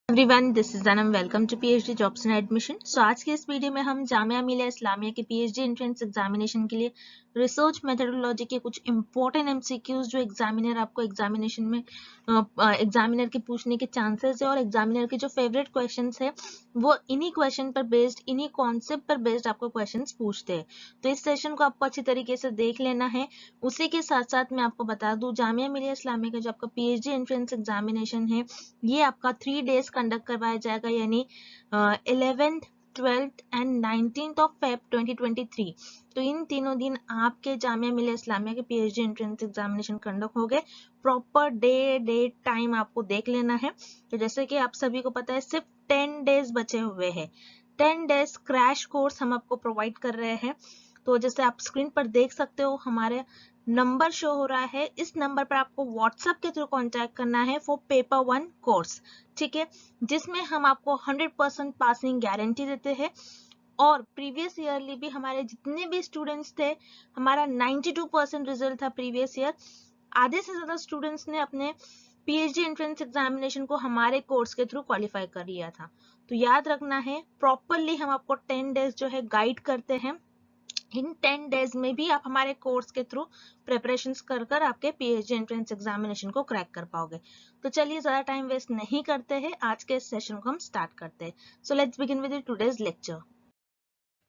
Everyone, this is Anam. Welcome to PhD jobs and admission. So आज के इस video में हम जामिया मिलिया इस्लामिया के पीएचडी एंट्रेंस एग्जामिनेशन के लिए रिसर्च मेथोडोलॉजी के कुछ इंपॉर्टेंट एमसीक्यूज जो एग्जामिनर आपको एग्जामिनेशन में एग्जामिनर के पूछने के चांसेस है और एग्जामिनर के जो फेवरेट क्वेश्चंस है वो इन्हीं क्वेश्चन पर बेस्ड, इन्हीं कॉन्सेप्ट पर बेस्ड आपको क्वेश्चंस पूछते हैं। तो इस सेशन को आपको अच्छी तरीके से देख लेना है। उसी के साथ साथ मैं आपको बता दूं, जामिया मिलिया इस्लामिया का जो आपका पीएचडी एंट्रेंस एग्जामिनेशन है ये आपका 3 डेज कंडक्ट करवाया जाएगा, यानी 11th 12th and 19th of Feb 2023। तो इन तीनों दिन आपके जामिया मिलिया इस्लामिया के पीएचडी एंट्रेंस एग्जामिनेशन कंडक्ट हो गए। प्रॉपर डे डेट टाइम आपको देख लेना है। तो जैसे कि आप सभी को पता है सिर्फ 10 डेज बचे हुए हैं। 10 डेज क्रैश कोर्स हम आपको प्रोवाइड कर रहे हैं। तो जैसे आप स्क्रीन पर देख सकते हो हमारे नंबर शो हो रहा है, इस नंबर पर आपको व्हाट्सएप के थ्रू कांटेक्ट करना है फॉर पेपर 1 कोर्स, ठीक है, जिसमें हम आपको 100% पासिंग गारंटी देते हैं। और प्रीवियस ईयरली भी हमारे जितने भी स्टूडेंट्स थे, हमारा 92% रिजल्ट था प्रीवियस ईयर। आधे से ज्यादा स्टूडेंट्स ने अपने पीएचडी एंट्रेंस एग्जामिनेशन को हमारे कोर्स के थ्रू क्वालिफाई कर लिया था। तो याद रखना है, प्रॉपरली हम आपको 10 डेज जो है गाइड करते हैं। इन 10 डेज में भी आप हमारे कोर्स के थ्रू प्रिपरेशंस कर कर आपके पीएचडी एंट्रेंस एग्जामिनेशन को क्रैक कर पाओगे। तो चलिए ज्यादा टाइम वेस्ट नहीं करते हैं, आज के इस सेशन को हम स्टार्ट करते हैं। So let's begin with today's lecture.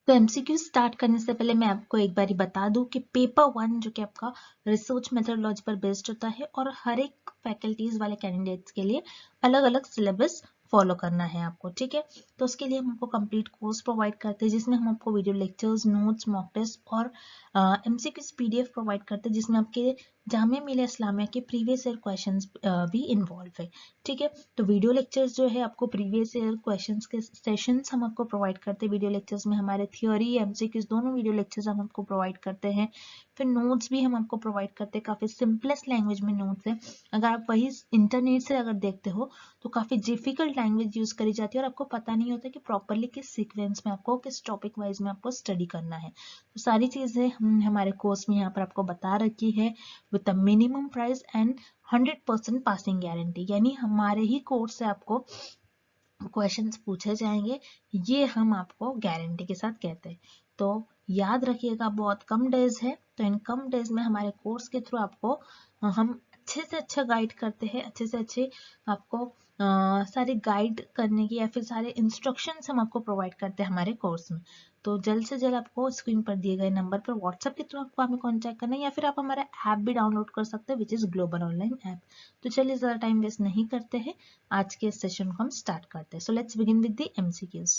तो एमसीक्यू स्टार्ट करने से पहले मैं आपको एक बारी बता दूं कि पेपर 1 जो कि आपका रिसर्च मेथोडोलॉजी पर बेस्ड होता है और हर एक फैकल्टीज वाले कैंडिडेट्स के लिए अलग अलग सिलेबस फॉलो करना है आपको, ठीक है। तो उसके लिए हम आपको कंप्लीट कोर्स प्रोवाइड करते हैं जिसमें हम आपको video lectures, notes, mock test और एमसीक्यूज पीडीएफ प्रोवाइड करते हैं जिसमें आपके जामिया मिलिया इस्लामिया के प्रीवियस ईयर क्वेश्चंस भी इन्वॉल्व है, ठीक है। तो वीडियो लेक्चर्स जो है आपको प्रीवियस ईयर क्वेश्चंस के सेशंस हम आपको प्रोवाइड करते हैं। वीडियो लेक्चर्स में हमारे थियोरी, एमसीक्यूज दोनों वीडियो लेक्चर्स हम आपको प्रोवाइड करते हैं। फिर नोट्स भी हम आपको प्रोवाइड करते हैं, काफी सिंपलेस्ट लैंग्वेज में नोट्स है। अगर आप वही इंटरनेट से अगर देखते हो तो काफी डिफिकल्ट लैंग्वेज यूज करी जाती है और आपको पता नहीं होता कि प्रॉपरली किस सीक्वेंस में आपको, किस टॉपिक वाइज में आपको स्टडी करना है। तो सारी चीजें हम हमारे कोर्स में यहाँ पर आपको बता रखी है with the minimum price and 100% passing guarantee, यानी हमारे ही कोर्स से आपको क्वेश्चंस पूछे जाएंगे, ये हम आपको गारंटी के साथ कहते हैं। तो याद रखिएगा, बहुत कम डेज है, तो इन कम डेज में हमारे कोर्स के थ्रू आपको हम अच्छे से अच्छा गाइड करते हैं, अच्छे से अच्छे आपको सारे गाइड करने की या फिर सारे इंस्ट्रक्शंस हम आपको प्रोवाइड करते हैं हमारे कोर्स में। तो जल्द से जल्द आपको स्क्रीन पर दिए गए नंबर पर व्हाट्सएप के थ्रू आपको हमें कॉन्टैक्ट करना है या फिर आप हमारा ऐप भी डाउनलोड कर सकते हैं which is global online app. तो चलिए ज़्यादा टाइम वेस्ट नहीं करते हैं, आज के इस सेशन को हम स्टार्ट करते हैं। So let's begin with the MCQs.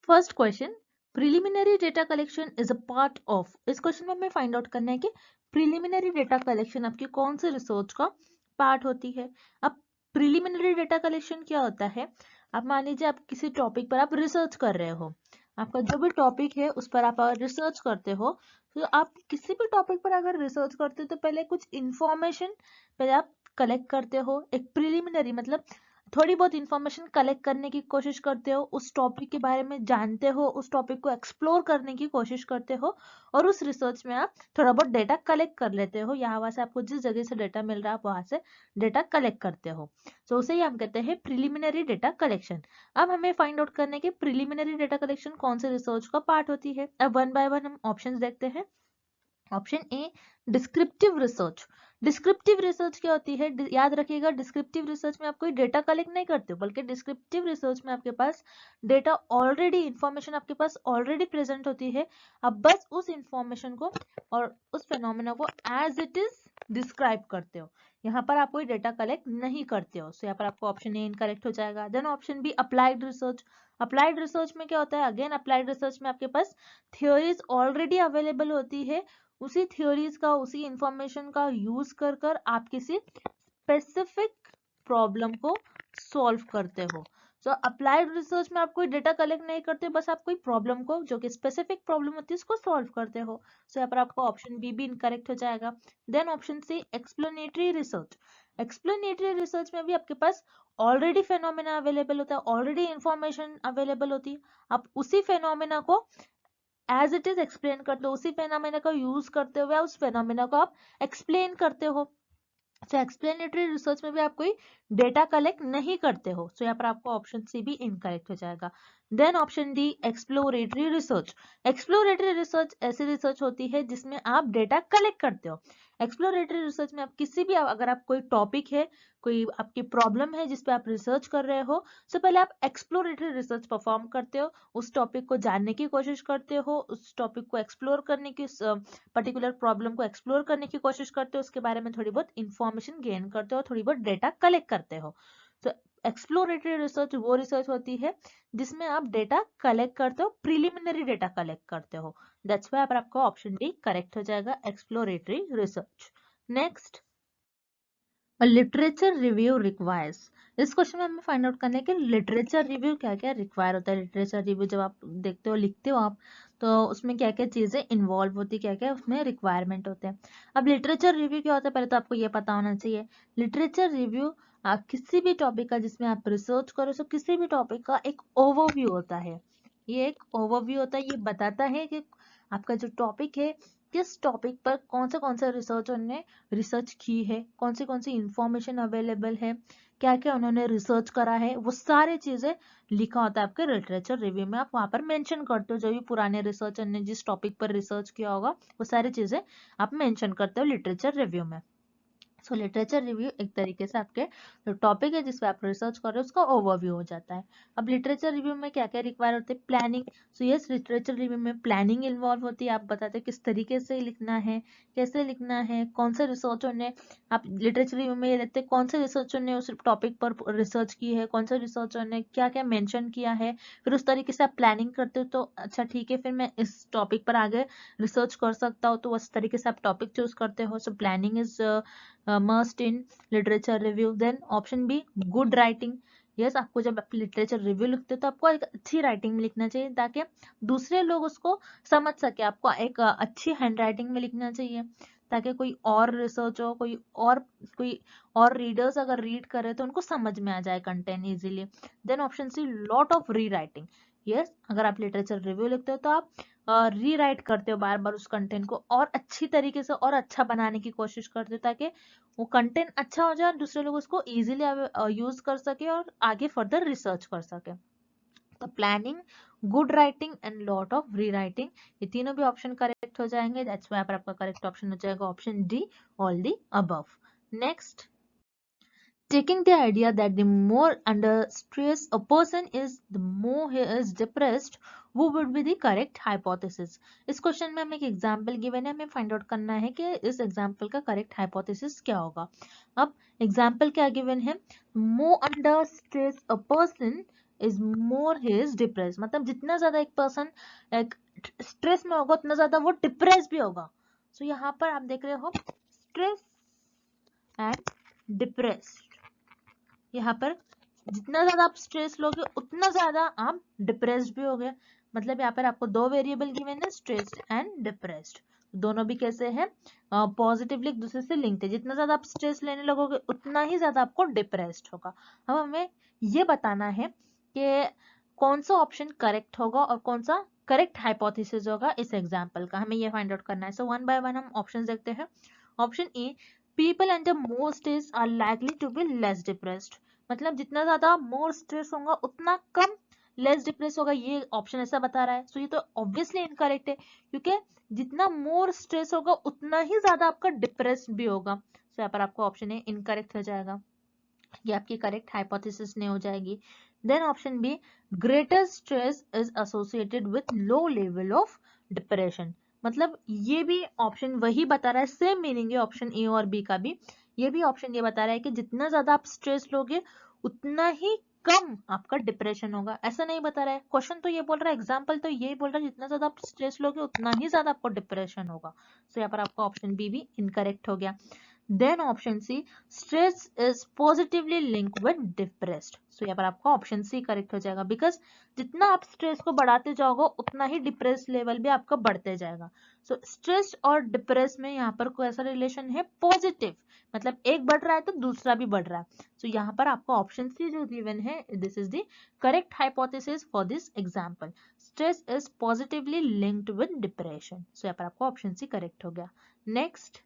First question, preliminary data collection is a part of. इस क्वेश्चन में हमें फाइंड आउट करना है कि प्रिलिमिनरी डेटा कलेक्शन आपकी कौन से रिसर्च का पार्ट होती है। अब प्रिलिमिनरी डेटा कलेक्शन क्या होता है? अब मान लीजिए आप किसी टॉपिक पर आप रिसर्च कर रहे हो, आपका जो भी टॉपिक है उस पर आप रिसर्च करते हो। तो आप किसी भी टॉपिक पर अगर रिसर्च करते हो तो पहले कुछ इंफॉर्मेशन पहले आप कलेक्ट करते हो। एक प्रिलिमिनरी मतलब थोड़ी बहुत इंफॉर्मेशन कलेक्ट करने की कोशिश करते हो, उस टॉपिक के बारे में जानते हो, उस टॉपिक को एक्सप्लोर करने की कोशिश करते हो और उस रिसर्च में आप थोड़ा बहुत डेटा कलेक्ट कर लेते हो। यहाँ वहां से आपको जिस जगह से डेटा मिल रहा है आप वहां से डेटा कलेक्ट करते हो। तो उसे ही हम कहते हैं प्रिलिमिनरी डेटा कलेक्शन। अब हमें फाइंड आउट करने के प्रिलिमिनरी डेटा कलेक्शन कौन से रिसर्च का पार्ट होती है। अब वन बाय वन हम ऑप्शंस देखते हैं। ऑप्शन ए, डिस्क्रिप्टिव रिसर्च। डिस्क्रिप्टिव रिसर्च क्या होती है? याद रखिएगा, डिस्क्रिप्टिव रिसर्च में आप कोई डेटा कलेक्ट नहीं करते हो, बल्कि डिस्क्रिप्टिव रिसर्च में आपके पास डेटा ऑलरेडी, इंफॉर्मेशन आपके पास ऑलरेडी प्रेजेंट होती है। अब बस उस इंफॉर्मेशन को और उस फेनोमेना को एज इट इज डिस्क्राइब करते हो। यहाँ पर आप कोई डेटा कलेक्ट नहीं करते हो। सो यहाँ पर आपको ऑप्शन ए इनकरेक्ट हो जाएगा। Then option B, applied research. Applied research में क्या होता है? अगेन अप्लाइड रिसर्च में आपके पास थ्योरीज ऑलरेडी अवेलेबल होती है, उसी थ्योरीज का, उसी इंफॉर्मेशन का यूज कर कर आप किसी स्पेसिफिक प्रॉब्लम को सॉल्व करते हो। तो अप्लाइड रिसर्च में आप कोई डेटा कलेक्ट नहीं करते, बस आप कोई प्रॉब्लम को, जो कि स्पेसिफिक प्रॉब्लम होती है, उसको सॉल्व करते हो। सो यहाँ पर आपका ऑप्शन बी भी इनकरेक्ट हो जाएगा। Then option C, explanatory research. Explanatory research में भी आपके पास ऑलरेडी फेनोमेना अवेलेबल होता है, ऑलरेडी इंफॉर्मेशन अवेलेबल होती है, आप उसी फेनोमेना को एज इट इज एक्सप्लेन करते हो, उसी फेनोमेना का यूज करते हुए उस फेनोमेना को आप एक्सप्लेन करते हो। सो एक्सप्लेनेटरी रिसर्च में भी आप कोई डेटा कलेक्ट नहीं करते हो, सो यहाँ पर आपको ऑप्शन सी भी इनकरेक्ट हो जाएगा। Then option D exploratory research. Exploratory research ऐसी रिसर्च होती है जिसमें आप डेटा कलेक्ट करते हो। एक्सप्लोरेटरी रिसर्च में आप किसी भी, अगर आप कोई टॉपिक है, कोई आपकी प्रॉब्लम है जिस पे आप रिसर्च कर रहे हो, सो पहले आप एक्सप्लोरेटरी रिसर्च परफॉर्म करते हो, उस टॉपिक को जानने की कोशिश करते हो, उस टॉपिक को एक्सप्लोर करने की, पर्टिकुलर प्रॉब्लम को एक्सप्लोर करने की कोशिश करते हो, उसके बारे में थोड़ी बहुत इंफॉर्मेशन गेन करते हो, थोड़ी बहुत डेटा कलेक्ट करते हो। तो एक्सप्लोरेटरी रिसर्च वो रिसर्च होती है जिसमें आप डेटा कलेक्ट करते हो, प्रिलिमिनरी डेटा कलेक्ट करते हो। दैट्स व्हाई पर आपका ऑप्शन डी करेक्ट हो जाएगा, exploratory research. Next, literature review requires. इस क्वेश्चन में हमें फाइंड आउट करना है कि लिटरेचर रिव्यू क्या क्या रिक्वायर होता है। लिटरेचर रिव्यू जब आप देखते हो, लिखते हो आप, तो उसमें क्या क्या चीजें इन्वॉल्व होती है, क्या क्या उसमें रिक्वायरमेंट होते हैं। अब लिटरेचर रिव्यू क्या होता है, पहले तो आपको ये पता होना चाहिए। लिटरेचर रिव्यू आप किसी भी टॉपिक का जिसमें आप रिसर्च करो, तो किसी भी टॉपिक का एक ओवरव्यू होता है। ये एक ओवरव्यू होता है, ये बताता है कि आपका जो टॉपिक है, किस टॉपिक पर कौन सा रिसर्चर ने रिसर्च की है, कौन सी इंफॉर्मेशन अवेलेबल है, क्या क्या उन्होंने रिसर्च करा है, वो सारी चीजें लिखा होता है आपके लिटरेचर रिव्यू में। आप वहां पर मेंशन करते हो जो भी पुराने रिसर्चर ने जिस टॉपिक पर रिसर्च किया होगा, वो सारी चीजें आप मेंशन करते हो लिटरेचर रिव्यू में। सो लिटरेचर रिव्यू एक तरीके से आपके जो टॉपिक है जिस पे आप रिसर्च कर रहे हो उसका ओवरव्यू हो जाता है। अब लिटरेचर रिव्यू में क्या क्या रिक्वायर होते हैं, planning. So yes, literature review में प्लानिंग इन्वॉल्व होती है। आप बताते हैं किस तरीके से लिखना है, कैसे लिखना है, कौन से रिसर्चर ने, आप लिटरेचर रिव्यू में ये लिखते हैं कौन से रिसर्चर ने उस टॉपिक पर रिसर्च की है, कौन से रिसर्चर ने क्या क्या मेंशन किया है, फिर उस तरीके से आप प्लानिंग करते हो। तो अच्छा ठीक है, फिर मैं इस टॉपिक पर आगे रिसर्च कर सकता हूँ, तो उस तरीके से आप टॉपिक चूज करते हो। So planning is must in literature review. Then option B good writing. Yes, आपको जब आप लिटरेचर रिव्यू लिखते हो तो आपको एक अच्छी राइटिंग में लिखना चाहिए ताकि दूसरे लोग उसको समझ सके। आपको एक अच्छी हैंड राइटिंग में लिखना चाहिए ताकि कोई और रिसर्च हो, कोई और रीडर्स अगर रीड करे तो उनको समझ में आ जाए content easily. Then option C lot of rewriting. Yes, अगर आप लिटरेचर रिव्यू लिखते हो तो आप रीराइट करते हो बार बार उस कंटेंट को, और अच्छी तरीके से और अच्छा बनाने की कोशिश करते हो ताकि वो कंटेंट अच्छा हो जाए और दूसरे लोग उसको इजीली यूज कर सके और आगे फर्दर रिसर्च कर सके। तो planning, good writing and lot of री राइटिंग, ये तीनों भी ऑप्शन करेक्ट हो जाएंगे। दैट्स व्हाई आपका करेक्ट ऑप्शन हो जाएगा option D, all the above. Next, taking the idea that the more under stress a person is, the more he is depressed, वो would be the correct hypothesis। इस question में हमें एक example given है, हमें find out करना है कि इस एग्जाम्पल का करेक्ट हाइपोथेसिस क्या होगा। अब एग्जाम्पल क्या गिवन है, more under stress a person is more he is depressed, मतलब जितना ज्यादा एक पर्सन एक स्ट्रेस में होगा उतना ज्यादा वो डिप्रेस भी होगा। सो यहाँ पर आप देख रहे हो स्ट्रेस एंड डिप्रेस, यहाँ पर जितना ज्यादा आप स्ट्रेस लोगे उतना ज्यादा आप डिप्रेस्ड भी होगे। मतलब यहाँ पर आपको दो वेरिएबल गिवन है, स्ट्रेस्ड एंड डिप्रेस्ड। दोनों भी कैसे हैं, पॉजिटिवली एक दूसरे से लिंक्ड है। जितना ज्यादा आप स्ट्रेस लेने लगोगे उतना ही ज्यादा आपको डिप्रेस्ड होगा। अब हमें ये बताना है कि कौन सा ऑप्शन करेक्ट होगा और कौन सा करेक्ट हाइपोथेसिस होगा इस एग्जाम्पल का, हमें ये फाइंड आउट करना है। सो वन बाय वन हम ऑप्शन देखते हैं। Option A, people under more stress are likely to be less depressed, मतलब जितना ज्यादा मोर स्ट्रेस होगा उतना कम लेस डिप्रेस होगा, ये ऑप्शन ऐसा बता रहा है। सो ये तो ऑब्वियसली इनकरेक्ट है क्योंकि जितना मोर स्ट्रेस होगा उतना ही ज्यादा आपका डिप्रेस भी होगा। सो यहाँ पर आपको ऑप्शन ए इनकरेक्ट हो जाएगा, ये आपकी करेक्ट हाइपोथेसिस नहीं हो जाएगी। Then option B, greater stress is associated with low level of depression, मतलब ये भी ऑप्शन वही बता रहा है, सेम मीनिंग है ऑप्शन ए और बी का भी। ये भी ऑप्शन ये बता रहा है कि जितना ज्यादा आप स्ट्रेस लोगे उतना ही कम आपका डिप्रेशन होगा। ऐसा नहीं बता रहा है, क्वेश्चन तो ये बोल रहा है, एग्जाम्पल तो यही बोल रहा है जितना ज्यादा आप स्ट्रेस लोगे उतना ही ज्यादा आपको डिप्रेशन होगा। सो यहाँ पर आपका ऑप्शन बी भी इनकरेक्ट हो गया। Then option C, stress is positively linked with depressed. So यहाँ पर आपका ऑप्शन सी करेक्ट हो जाएगा, बिकॉज जितना आप स्ट्रेस को बढ़ाते जाओगे उतना ही डिप्रेस लेवल भी आपका बढ़ते जाएगा। सो स्ट्रेस और डिप्रेस में यहाँ पर कोई ऐसा रिलेशन है पॉजिटिव, मतलब एक बढ़ रहा है तो दूसरा भी बढ़ रहा है। सो यहाँ पर आपका ऑप्शन सी जो गिवन है, this is the correct hypothesis for this example, stress is positively linked with depression. So यहाँ पर आपका ऑप्शन सी करेक्ट हो गया। Next,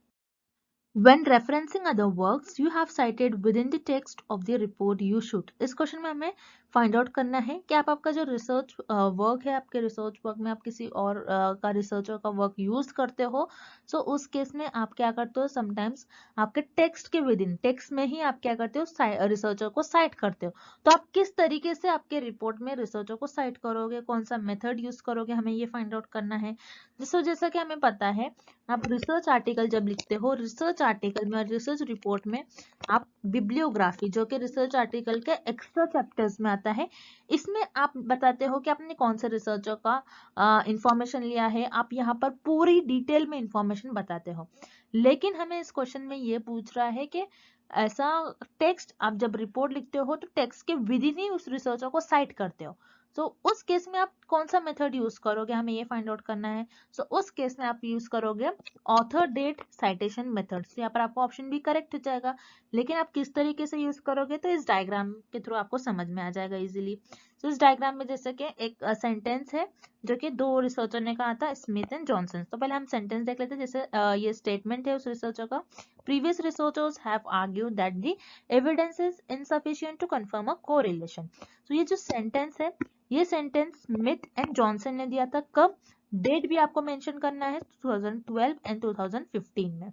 When referencing other works you have cited within the text of the report you should। इस question में हमें find out करना है कि आप आपका जो रिसर्च वर्क है, आपके रिसर्च वर्क में आप किसी और का रिसर्चर का वर्क यूज करते हो, सो उस केस में आप क्या करते हो, समटाइम्स आपके टेक्स्ट के विद इन टेक्स्ट में ही आप क्या करते हो, रिसर्चर को साइट करते हो। तो आप किस तरीके से आपके रिपोर्ट में रिसर्चर को साइट करोगे, कौन सा मेथड यूज करोगे, हमें ये फाइंड आउट करना है। जैसा कि हमें पता है, आप रिसर्च आर्टिकल जब लिखते हो, रिसर्च आर्टिकल में और रिसर्च रिपोर्ट में आप बिब्लियोग्राफी, जो कि रिसर्च आर्टिकल के एक्स्ट्रा चैप्टर्स में आता है, इसमें आप बताते हो कि आपने कौन से रिसर्चर का इंफॉर्मेशन लिया है, आप यहाँ पर पूरी डिटेल में इंफॉर्मेशन बताते हो। लेकिन हमें इस क्वेश्चन में ये पूछ रहा है कि ऐसा टेक्स्ट आप जब रिपोर्ट लिखते हो तो टेक्स्ट के विद इन ही उस रिसर्चर को साइट करते हो। सो उस केस में आप कौन सा मेथड यूज करोगे, हमें ये फाइंड आउट करना है। सो उस केस में आप यूज करोगे ऑथर डेट साइटेशन मेथड। तो यहाँ पर आपको ऑप्शन भी करेक्ट हो जाएगा, लेकिन आप किस तरीके से यूज करोगे तो इस डायग्राम के थ्रू आपको समझ में आ जाएगा इजीली। तो इस डायग्राम में जैसे कि एक सेंटेंस है जो कि दो रिसर्चर ने कहा था, स्मिथ एंड जॉनसन। तो पहले हम सेंटेंस देख लेते हैं। जैसे ये स्टेटमेंट है उस रिसर्चर का, previous researchers have argued that the evidence is insufficient to confirm a correlation. तो ये जो सेंटेंस है, ये सेंटेंस स्मिथ एंड जॉनसन ने दिया था। कब? डेट भी आपको मेंशन करना है 2012 एंड 2015 में।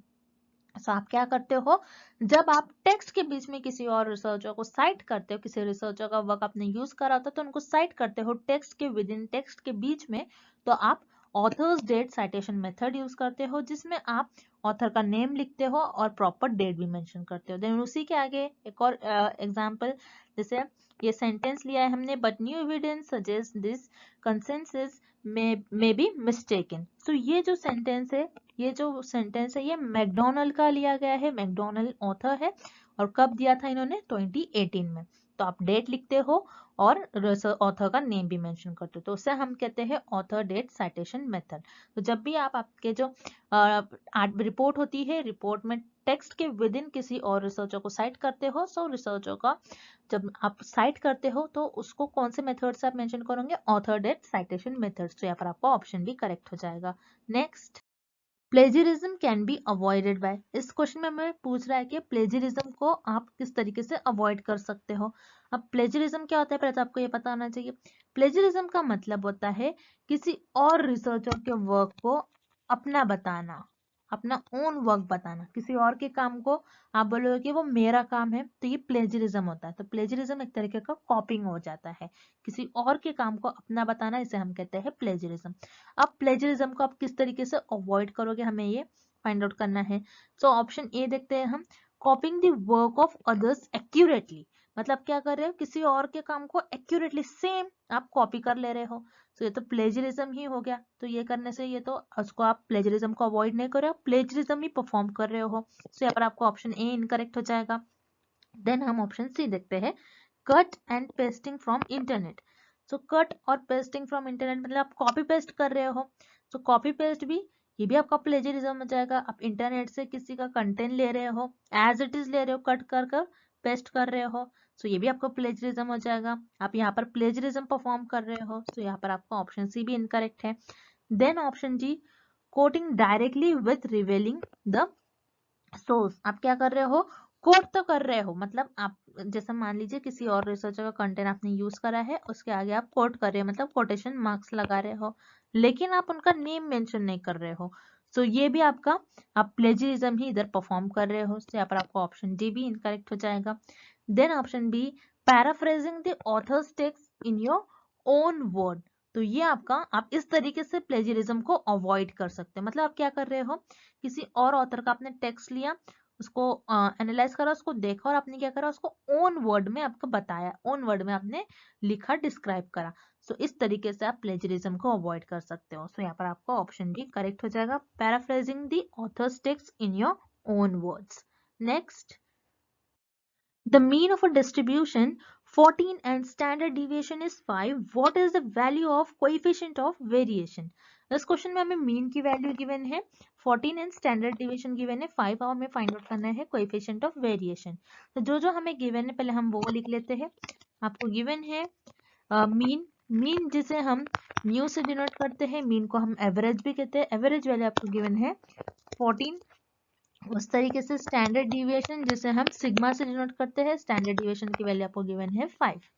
तो आप क्या करते हो, जब आप टेक्स्ट के बीच में किसी और रिसर्चर को साइट करते हो, किसी रिसर्चर का वर्क आपने यूज करा होता है तो उनको साइट करते हो टेक्स्ट के विद इन टेक्स्ट के बीच में, तो आप authors date citation method use करते हो, जिसमें आप ऑथर का नेम लिखते हो और प्रॉपर डेट भी मेंशन करते हो। देन उसी के आगे एक और एग्जांपल, जैसे ये सेंटेंस लिया है हमने, but new evidence suggest this consensus may be mistaken। तो ये जो सेंटेंस है, ये मैकडोनल्ड का लिया गया है, मैकडोनल्ड ऑथर है, और कब दिया था इन्होंने, 2018 में। तो आप डेट लिखते हो और ऑथर का नेम भी मेंशन करते हो, तो उसे हम कहते हैं ऑथर डेट साइटेशन मेथड। तो जब भी आप आपके जो रिपोर्ट होती है, रिपोर्ट में टेक्स्ट के विद इन किसी और रिसर्चर को साइट करते हो, सो रिसर्चर का जब आप साइट करते हो तो उसको कौन से मेथड से आप मेंशन करोगे, ऑथर डेट साइटेशन मेथड्स। तो यहाँ पर आपका ऑप्शन भी करेक्ट हो जाएगा। Next, plagiarism can be avoided by. इस क्वेश्चन में हमें पूछ रहा है कि प्लेजरिज्म को आप किस तरीके से अवॉइड कर सकते हो। अब प्लेजरिज्म क्या होता है, पहले तो आपको ये पता होना चाहिए। प्लेजरिज्म का मतलब होता है किसी और रिसर्चर के वर्क को अपना बताना, अपना ओन वर्क बताना, किसी और के काम को आप बोलोगे कि वो मेरा काम है, तो ये प्लेजरिज्म होता है। तो प्लेजरिज्म एक तरीके का कॉपिंग हो जाता है, किसी और के काम को अपना बताना, इसे हम कहते हैं प्लेजरिज्म। अब प्लेजरिज्म को आप किस तरीके से अवॉइड करोगे, हमें ये फाइंड आउट करना है। तो ऑप्शन ए देखते हैं हम, copying the work of others accurately. मतलब क्या कर रहे हो, किसी और के काम को एक्यूरेटली सेम आप कॉपी कर ले रहे हो, तो ये तो प्लेजरिज्म ही हो गया। तो ये करने से ये तो उसको आप प्लेजरिज्म को अवॉइड नहीं कर रहे हो, प्लेजरिज्म ही परफॉर्म कर रहे हो। तो यहाँ पर आपको ऑप्शन ए इनकरेक्ट हो जाएगा। देन हम ऑप्शन सी देखते हैं, cut and pasting from internet. So cut और पेस्टिंग फ्रॉम इंटरनेट मतलब आप कॉपी पेस्ट कर रहे हो। सो कॉपी पेस्ट भी, ये भी आपका प्लेजरिज्म हो जाएगा। आप इंटरनेट से किसी का कंटेंट ले रहे हो, एज इट इज ले रहे हो, कट कर कर पेस्ट कर रहे हो, सो ये भी आपका प्लेजरिज्म हो जाएगा। आप यहाँ पर प्लेजरिज्म परफॉर्म कर रहे हो, तो यहाँ पर आपका ऑप्शन सी भी इनकरेक्ट है। Then option G, quoting directly with revealing the source. आप क्या कर रहे हो, कोट तो कर रहे हो, मतलब आप जैसे मान लीजिए किसी और रिसर्चर का कंटेंट आपने यूज करा है, उसके आगे आप कोट कर रहे हो, मतलब कोटेशन मार्क्स लगा रहे हो, लेकिन आप उनका नेम मेंशन नहीं कर रहे हो। सो ये भी आपका, आप प्लेजरिज्म ही इधर परफॉर्म कर रहे हो। तो यहाँ पर आपको ऑप्शन डी भी इनकरेक्ट हो जाएगा। Then option B, paraphrasing the authors text in your own word. तो ये आपका, आप इस तरीके से प्लेजरिज्म को अवॉइड कर सकते हैं। मतलब आप क्या कर रहे हो, किसी और ऑथर का आपने टेक्स्ट लिया, उसको एनालाइज करा, उसको देखा, और आपने क्या करा, उसको ओन वर्ड में आपको बताया, ओन वर्ड में आपने लिखा, डिस्क्राइब करा। सो इस तरीके से आप प्लेजरिज्म को अवॉइड कर सकते हो। सो यहाँ पर आपका ऑप्शन डी करेक्ट हो जाएगा, paraphrasing the authors text in your own words. Next, the mean of a distribution 14 and standard deviation is 5. What is the value of coefficient of variation? इस क्वेश्चन में हमें मीन की value given है 14 and standard division given है 5, और हमें find out करना है कोएफिशिएंट ऑफ वेरिएशन। तो जो हमें गिवन है पहले हम वो लिख लेते हैं। आपको गिवन है मीन जिसे हम म्यू से डिनोट करते हैं, मीन को हम एवरेज भी कहते हैं। एवरेज वैल्यू आपको गिवन है 14 उस तरीके से स्टैंडर्ड डिविएशन जिसे हम सिग्मा से डिनोट करते हैं, स्टैंडर्ड डिविएशन की वैल्यू आपको गिवन है 5।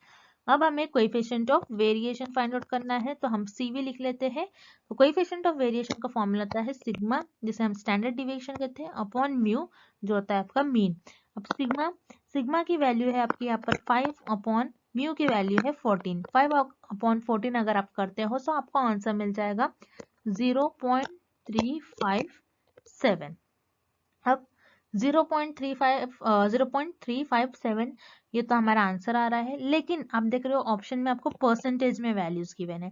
अब हमें coefficient of variation find out करना है, तो हम CV लिख लेते हैं। तो कोएफिशिएंट ऑफ वेरिएशन का फॉर्मूला होता है सिग्मा, जिसे हम स्टैंडर्ड डिविएशन कहते हैं, अपॉन म्यू जो होता है आपका मीन। अब सिग्मा की वैल्यू है आपकी यहाँ पर 5 अपॉन म्यू की वैल्यू है 14। 5 अपॉन 14 अगर आप करते हो तो आपको आंसर मिल जाएगा 0.357। अब 0.357 ये तो हमारा आंसर आ रहा है, लेकिन आप देख रहे हो ऑप्शन में आपको परसेंटेज में वैल्यूज गिवन है।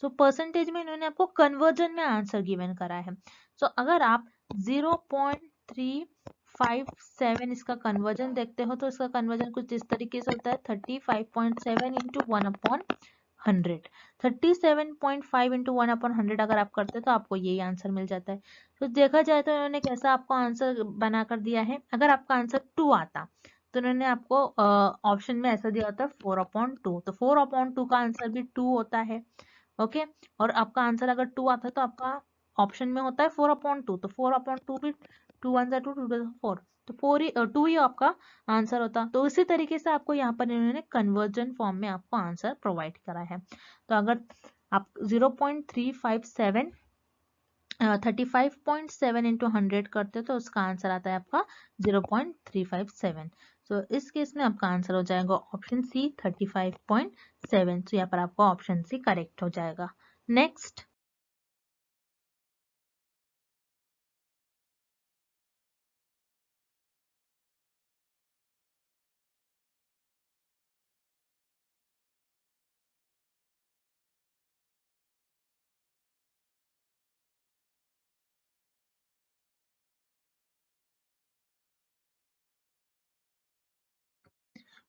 सो परसेंटेज में इन्होंने आपको कन्वर्जन में आंसर गिवन करा है। सो अगर आप 0.357 इसका कन्वर्जन देखते हो तो इसका कन्वर्जन कुछ इस तरीके से होता है 35.7 इंटू 1/100। 37.5 इंटू 1/100 अगर आप करते हो तो आपको यही आंसर मिल जाता है। तो देखा जाए तो इन्होंने कैसा आपको आंसर बनाकर दिया है। अगर आपका आंसर 2 आता तो इन्होंने आपको ऑप्शन में ऐसा दिया होता है 4/2। तो 4/2 का आंसर भी 2 होता है। ओके, और आपका आंसर अगर 2 आता है तो आपका ऑप्शन में होता है 4/2। तो 4/2 भी 2 1 2 2 4, तो 2 ही आपका आंसर होता। तो इसी तरीके से आपको यहाँ पर इन्होंने कन्वर्जन फॉर्म में आपको आंसर प्रोवाइड करा है। तो अगर आप 0.357 35.7 इंटू 100 करते हो तो उसका आंसर आता है आपका 0.357। तो इस केस में आपका आंसर हो जाएगा ऑप्शन सी 35.7। तो यहाँ पर आपका ऑप्शन सी करेक्ट हो जाएगा। Next,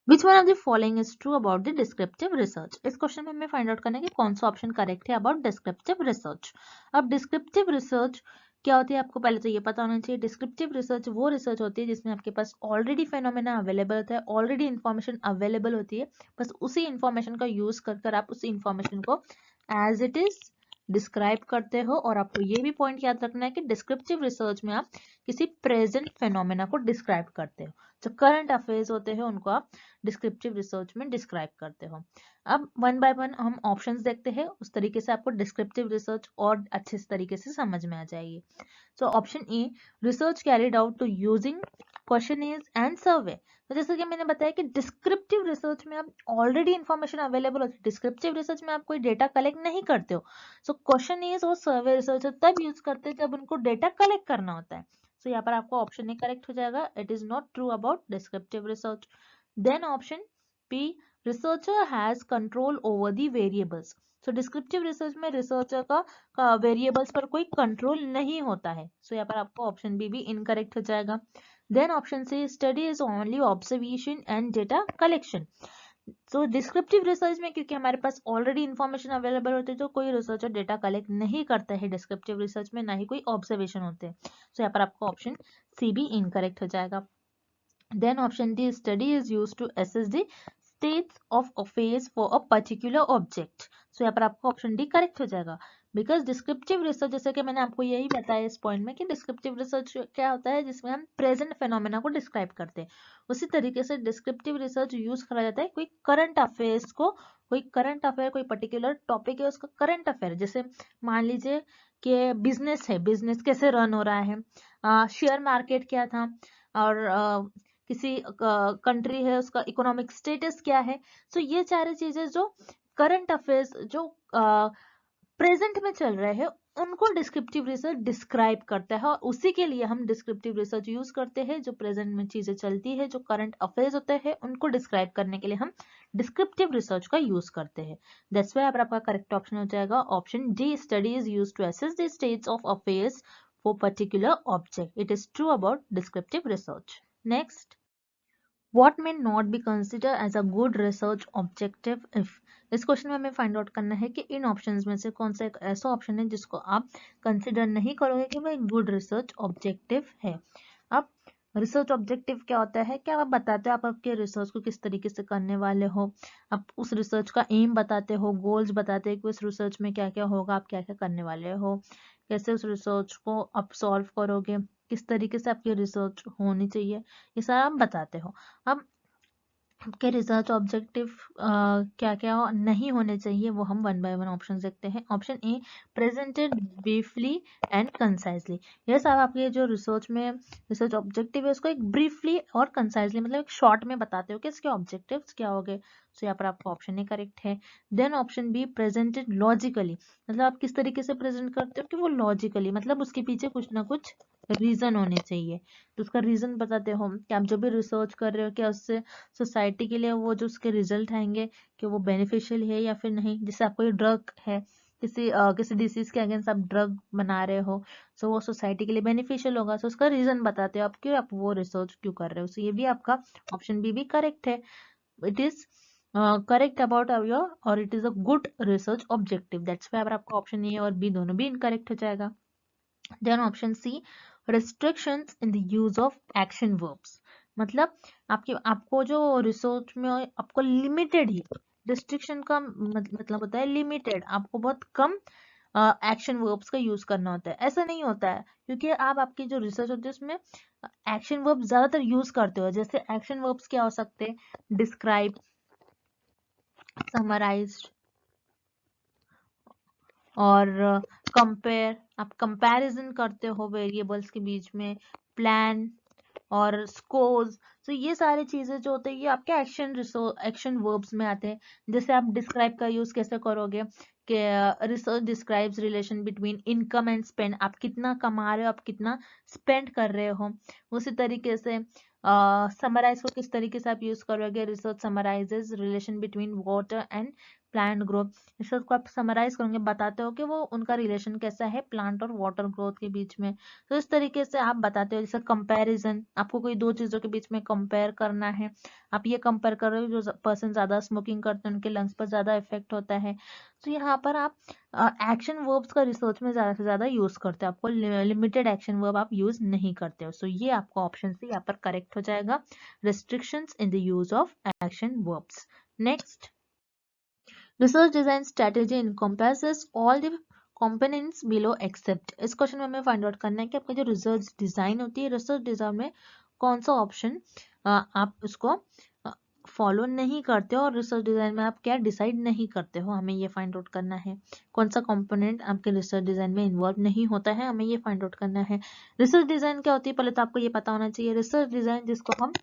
Which one of the following is true about the descriptive research? इस क्वेश्चन में हमें फाइंड आउट करना है कि कौन सा ऑप्शन करेक्ट है अबाउट डिस्क्रिप्टिव रिसर्च। अब डिस्क्रिप्टिव रिसर्च क्या होती है आपको पहले तो ये पता होना चाहिए। डिस्क्रिप्टिव रिसर्च वो रिसर्च होती है जिसमें आपके पास ऑलरेडी फेनोमेना अवेलेबल होता है, ऑलरेडी इन्फॉर्मेशन अवेलेबल होती है, बस उसी इन्फॉर्मेशन का यूज कर आप उसी इन्फॉर्मेशन को एज इट इज डिस्क्राइब करते हो। और आपको ये भी पॉइंट याद रखना है कि डिस्क्रिप्टिव रिसर्च में आप किसी प्रेजेंट फेनोमेना को डिस्क्राइब करते हो। जो करंट अफेयर्स होते हैं उनको आप डिस्क्रिप्टिव रिसर्च में डिस्क्राइब करते हो। अब वन बाय वन हम ऑप्शंस देखते हैं, उस तरीके से आपको डिस्क्रिप्टिव रिसर्च और अच्छे तरीके से समझ में आ जाएगी। So option A, research carried out to using questionnaires and survey. तो जैसे कि मैंने बताया कि डिस्क्रिप्टिव रिसर्च में आप ऑलरेडी इंफॉर्मेशन अवेलेबल होती है, डिस्क्रिप्टिव रिसर्च में आप कोई डेटा कलेक्ट नहीं करते हो। सो क्वेश्चनर्स और सर्वे रिसर्च तब यूज करते हैं जब उनको डेटा कलेक्ट करना होता है। सो यहाँ पर आपको ऑप्शन ए करेक्ट हो जाएगा, it is not true about descriptive research. Then option P, researcher has control over the variables. So descriptive research में researcher का variables पर कोई control नहीं होता है। So यहाँ पर आपको option B भी incorrect हो जाएगा। Then option C, study is only observation and data collection. So descriptive research में क्योंकि हमारे पास already information available होती है तो कोई researcher data collect नहीं करता है descriptive research में, ना ही कोई observation होते हैं। So यहाँ पर आपको option C भी incorrect हो जाएगा। Then option D, study is used to assess the states of affairs for a particular object. So यहाँ पर आपको ऑप्शन डी करेक्ट हो जाएगा। बिकॉज डिस्क्रिप्टिव रिसर्च, जैसे कि मैंने आपको यही बताया इस पॉइंट में कि डिस्क्रिप्टिव रिसर्च क्या होता है जिसमें हम प्रेजेंट फेनोमेना को डिस्क्राइब करते हैं। उसी तरीके से डिस्क्रिप्टिव रिसर्च यूज करा जाता है कोई करंट अफेयर्स को, कोई करंट अफेयर, कोई पर्टिकुलर टॉपिक है उसका करंट अफेयर। जैसे मान लीजिए कि बिजनेस है, बिजनेस कैसे रन हो रहा है, शेयर मार्केट क्या था, और किसी कंट्री है उसका इकोनॉमिक स्टेटस क्या है। सो ये सारी चीजें जो करंट अफेयर्स जो प्रेजेंट में चल रहे हैं उनको डिस्क्रिप्टिव रिसर्च डिस्क्राइब करता है, और उसी के लिए हम डिस्क्रिप्टिव रिसर्च यूज करते हैं। जो प्रेजेंट में चीजें चलती है, जो करंट अफेयर्स होते हैं उनको डिस्क्राइब करने के लिए हम डिस्क्रिप्टिव रिसर्च का यूज करते हैं। दैट्स व्हाई आपका करेक्ट ऑप्शन हो जाएगा option D, study is used to assess the states of affairs for particular object. It is true about descriptive research. Next, What may not be considered as a good research objective if? इस question में हमें find out करना है कि इन options में से कौन सा एक ऐसा ऑप्शन है जिसको आप कंसिडर नहीं करोगे कि वह एक गुड रिसर्च ऑब्जेक्टिव है। अब रिसर्च ऑब्जेक्टिव क्या होता है, क्या आप बताते हो आप आपके रिसर्च को किस तरीके से करने वाले हो, आप उस रिसर्च का एम बताते हो, गोल्स बताते हैं कि उस रिसर्च में क्या क्या होगा, आप क्या क्या करने वाले हो, कैसे उस रिसर्च को आप सॉल्व करोगे, किस तरीके से आपकी रिसर्च होनी चाहिए, ये सारा आप बताते हो। अब आपके रिसर्च ऑब्जेक्टिव क्या क्या नहीं होने चाहिए वो हम वन बाय वन ऑप्शन देखते हैं। Option A, presented briefly and concisely. ये सब आपके जो रिसर्च में रिसर्च ऑब्जेक्टिव है उसको एक ब्रीफली और कंसाइजली मतलब एक शॉर्ट में बताते हो कि इसके ऑब्जेक्टिव्स क्या हो गए। सो यहाँ पर आपका ऑप्शन ए करेक्ट है। Then option B, presented logically, मतलब आप किस तरीके से प्रेजेंट करते हो कि वो लॉजिकली, मतलब उसके पीछे कुछ ना कुछ रीजन होने चाहिए। तो उसका रीजन बताते हो कि आप जो भी रिसर्च कर रहे हो क्या उससे सोसाइटी के लिए वो जो उसके रिजल्ट आएंगे कि वो बेनिफिशियल है या फिर नहीं। जैसे आपको ये ड्रग है, किसी डिसीज के अगेंस्ट आप ड्रग बना रहे हो, सो वो सोसाइटी के लिए बेनिफिशियल होगा, सो उसका रीजन बताते हो आप क्यों आप वो रिसर्च क्यों कर रहे हो। सो ये भी आपका ऑप्शन बी भी करेक्ट है। It is correct about your और it is a good research objective, that's why आपका ऑप्शन ए और बी दोनों भी इनकरेक्ट हो जाएगा। Then option C, restrictions in the use of action verbs, मतलब आपको जो रिसर्च में आपको लिमिटेड ही रिस्ट्रिक्शन का मतलब होता है लिमिटेड, आपको बहुत कम एक्शन वर्ब्स का यूज करना होता है। ऐसा नहीं होता है क्योंकि आप आपकी जो रिसर्च होती है उसमें एक्शन वर्ब ज्यादातर यूज करते हो। जैसे एक्शन वर्ब्स क्या हो सकते हैं, डिस्क्राइब, समराइज्ड और कंपेयर, आप कंपैरिजन करते हो वेरिएबल्स के बीच में, प्लान और स्कोर्स। तो ये सारी चीजें जो होते हैं ये आपके एक्शन वर्ब्स में आते हैं। जैसे आप डिस्क्राइब का यूज कैसे करोगे कि research describes relation between income and spend, आप कितना कमा रहे हो, आप कितना स्पेंड कर रहे हो। उसी तरीके से समराइज को किस तरीके से आप यूज करोगे, research summarises relation between water and plant growth. Research को आप समराइज करोगे, बताते हो कि वो उनका रिलेशन कैसा है प्लांट और वाटर ग्रोथ के बीच में। तो इस तरीके से आप बताते हो। जैसे कंपैरिजन, आपको कोई दो चीजों के बीच में कंपेयर करना है, आप ये कंपेयर कर रहे हो जो पर्सन ज्यादा स्मोकिंग करते हैं उनके लंग्स पर ज्यादा इफेक्ट होता है। तो यहाँ पर आप एक्शन वर्ब्स का रिसर्च में ज्यादा से ज्यादा यूज करते हो, आपको लिमिटेड एक्शन वर्ब आप यूज नहीं करते हो। सो ये आपका ऑप्शन से यहाँ पर करेक्ट हो जाएगा, restrictions in the use of action verbs. Next, research design strategy encompasses all the components below except। इस क्वेश्चन में हमें फाइंड आउट करना है कि आपका जो रिसर्च डिजाइन होती है, रिसर्च डिजाइन में कौन सा ऑप्शन आप उसको फॉलो नहीं करते हो और रिसर्च डिजाइन में आप क्या डिसाइड नहीं करते हो, हमें ये फाइंड आउट करना है। कौन सा कंपोनेंट आपके रिसर्च डिजाइन में इन्वॉल्व नहीं होता है, हमें ये फाइंड आउट करना है। रिसर्च डिजाइन क्या होती है पहले तो आपको ये पता होना चाहिए। रिसर्च डिजाइन जिसको हम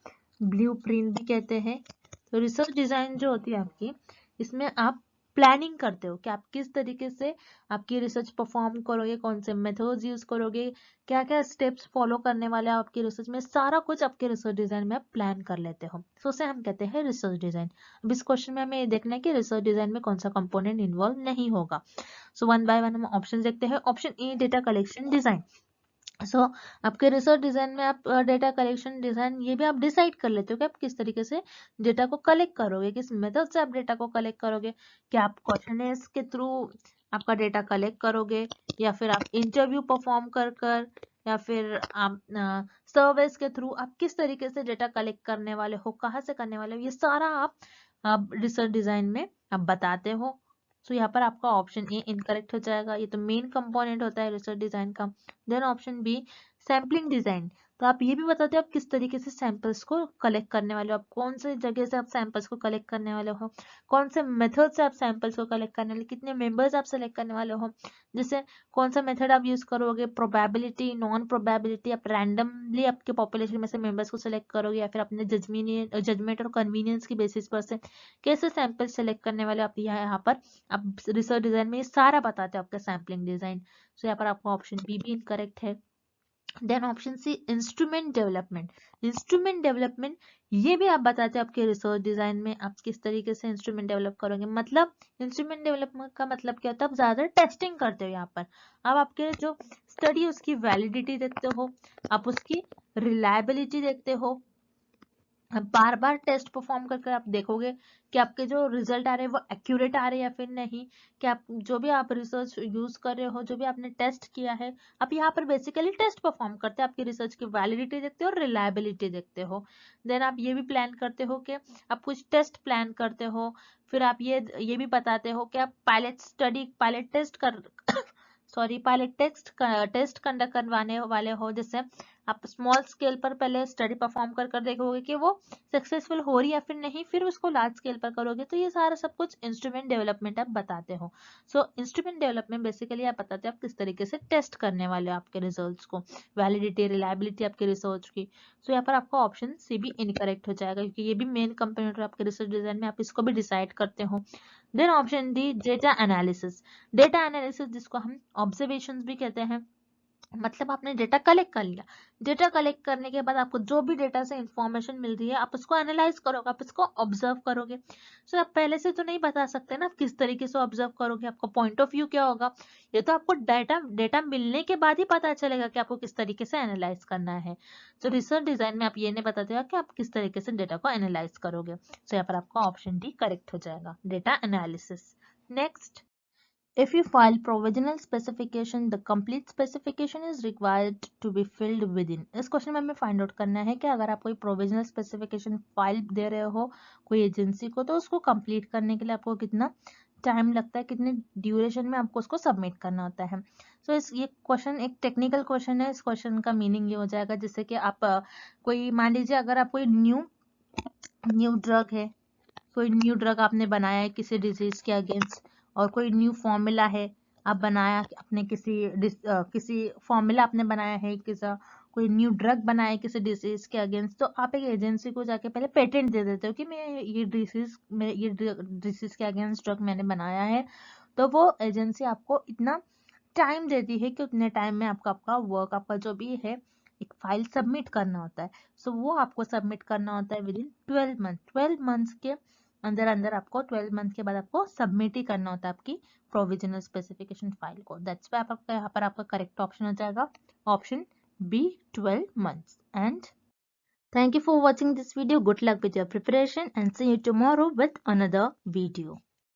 ब्लूप्रिंट भी कहते हैं, तो रिसर्च डिजाइन जो होती है आपकी, इसमें आप प्लानिंग करते हो कि आप किस तरीके से आपकी रिसर्च परफॉर्म करोगे, कौन से मेथड्स यूज करोगे, क्या क्या स्टेप्स फॉलो करने वाले हैं आपकी रिसर्च में, सारा कुछ आपके रिसर्च डिजाइन में आप प्लान कर लेते हो। तो उसे हम कहते हैं रिसर्च डिजाइन। अब इस क्वेश्चन में हमें ये देखना है कि रिसर्च डिजाइन में कौन सा कंपोनेंट इन्वॉल्व नहीं होगा। सो वन बाय वन हम ऑप्शन देखते हैं। Option A, data collection design. So आपके रिसर्च डिजाइन में आप डेटा कलेक्शन डिजाइन ये भी आप डिसाइड कर लेते हो कि आप किस तरीके से डेटा को कलेक्ट करोगे, किस मेथड से आप डेटा को कलेक्ट करोगे। क्या आप क्वेश्चनर्स के थ्रू आपका डेटा कलेक्ट करोगे, या फिर आप इंटरव्यू परफॉर्म कर कर, या फिर आप सर्वेस के थ्रू आप किस तरीके से डेटा कलेक्ट करने वाले हो, कहाँ से करने वाले हो, ये सारा आप रिसर्च डिजाइन में आप बताते हो। तो यहाँ पर आपका ऑप्शन ए इनकरेक्ट हो जाएगा, ये तो मेन कंपोनेंट होता है रिसर्च डिजाइन का। Then option B, sampling design, तो आप ये भी बताते हो आप किस तरीके से सैंपल्स को कलेक्ट करने वाले हो, आप कौन से जगह से आप सैंपल्स को कलेक्ट करने वाले हो, कौन से मेथड से आप सैंपल्स को कलेक्ट करने वाले, कितने मेंबर्स आप सेलेक्ट करने वाले हो, जैसे कौन सा मेथड आप यूज करोगे, प्रोबेबिलिटी, नॉन प्रोबेबिलिटी, आप रैंडमली आपके पॉपुलेशन में से मेंबर्स को सिलेक्ट करोगे, या फिर अपने जजमेंट और कन्वीनियंस की बेसिस पर से कैसे सैंपल सेलेक्ट करने वाले आप यहाँ पर आप रिसर्च डिजाइन में ये सारा बताते हो आपका सैम्पलिंग डिजाइन। सो यहाँ पर आपका ऑप्शन बी भी इनकरेक्ट है। Then option C, instrument development. Instrument development ये भी आप बताते हो आपके रिसर्च डिजाइन में आप किस तरीके से इंस्ट्रूमेंट डेवलप करोगे। मतलब इंस्ट्रूमेंट डेवलपमेंट का मतलब क्या होता है, आप ज्यादा टेस्टिंग करते हो। यहाँ पर आप आपके जो स्टडी उसकी वैलिडिटी देखते हो, आप उसकी रिलायबिलिटी देखते हो, बार बार टेस्ट परफॉर्म करके आप देखोगे कि आपके जो रिजल्ट आ रहे हैं वो एक्यूरेट आ रहे हैं या फिर नहीं, कि आप जो भी आप रिसर्च यूज कर रहे हो, जो भी आपने टेस्ट किया है, आप यहाँ पर बेसिकली टेस्ट परफॉर्म करते हैं, आपकी रिसर्च की वैलिडिटी देखते हो और रिलायबिलिटी देखते हो। देन आप ये भी प्लान करते हो कि आप कुछ टेस्ट प्लान करते हो, फिर आप ये भी बताते हो कि आप पायलट टेस्ट कंडक्ट करवाने वाले हो, जैसे आप स्मॉल स्केल पर पहले स्टडी परफॉर्म कर देखोगे कि वो सक्सेसफुल हो रही है फिर नहीं, फिर उसको लार्ज स्केल पर करोगे। तो ये सारा सब कुछ इंस्ट्रूमेंट डेवलपमेंट आप बताते हो। सो इंस्ट्रूमेंट डेवलपमेंट बेसिकली आप बताते हो आप किस तरीके से टेस्ट करने वाले हो आपके रिजल्ट्स को, वैलिडिटी रिलायबिलिटी आपके रिसर्च की। सो यहाँ पर आपका ऑप्शन सी भी इनकरेक्ट हो जाएगा, क्योंकि ये भी मेन कंपोनेंट है आपके रिसर्च डिजाइन में, आप इसको भी डिसाइड करते हो। Then option D, data analysis. Data analysis जिसको हम ऑब्जर्वेशंस भी कहते हैं, मतलब आपने डेटा कलेक्ट कर लिया। डेटा कलेक्ट करने के बाद आपको जो भी डेटा से इंफॉर्मेशन मिल रही है आप उसको एनालाइज करोगे, आप उसको ऑब्जर्व करोगे। सो आप पहले से तो नहीं बता सकते ना आप किस तरीके से ऑब्जर्व करोगे, आपका पॉइंट ऑफ व्यू क्या होगा। ये तो आपको डेटा डेटा मिलने के बाद ही पता चलेगा कि आपको किस तरीके से एनालाइज करना है। तो रिसर्च डिजाइन में आप ये नहीं बताते हो कि आप किस तरीके से डेटा को एनालाइज करोगे। सो यहाँ पर आपका ऑप्शन डी करेक्ट हो जाएगा, data analysis. Next, if you file provisional specification, the complete specification is required to be filled within। इस क्वेश्चन में हमें फाइंड आउट करना है कि अगर आप कोई प्रोविजनल स्पेसिफिकेशन फाइल दे रहे हो कोई एजेंसी को, तो उसको कंप्लीट करने के लिए आपको कितना टाइम लगता है, कितने ड्यूरेशन में आपको उसको सबमिट करना होता है। सो ये क्वेश्चन एक टेक्निकल क्वेश्चन है। इस क्वेश्चन का मीनिंग ये हो जाएगा जैसे कि आप कोई मान लीजिए अगर आप कोई न्यू ड्रग है, कोई न्यू ड्रग आपने बनाया है किसी डिजीज के अगेंस्ट, और कोई न्यू फॉर्मूला है आप बनाया अपने किसी फॉर्मूला आपने बनाया है, कोई न्यू ड्रग बनाया है किसी डिजीज के अगेंस्ट, तो आप एक एजेंसी को जाके पहले पेटेंट दे देते हो कि मैं ये डिजीज के अगेंस्ट ड्रग मैंने बनाया है। तो वो एजेंसी आपको इतना टाइम देती है कि उतने टाइम में आपका वर्क, आपका जो भी है एक फाइल सबमिट करना होता है। सो वो आपको सबमिट करना होता है विद इन 12 मंथ। 12 मंथ्स के अंदर अंदर आपको 12 मंथ के बाद आपको सबमिट ही करना होता है आपकी प्रोविजनल स्पेसिफिकेशन फाइल को। दैट्स व्हाई आपका यहाँ पर आपका करेक्ट ऑप्शन हो जाएगा option B, 12 months. And thank you for watching this video. Good luck with your preparation and see you tomorrow with another video.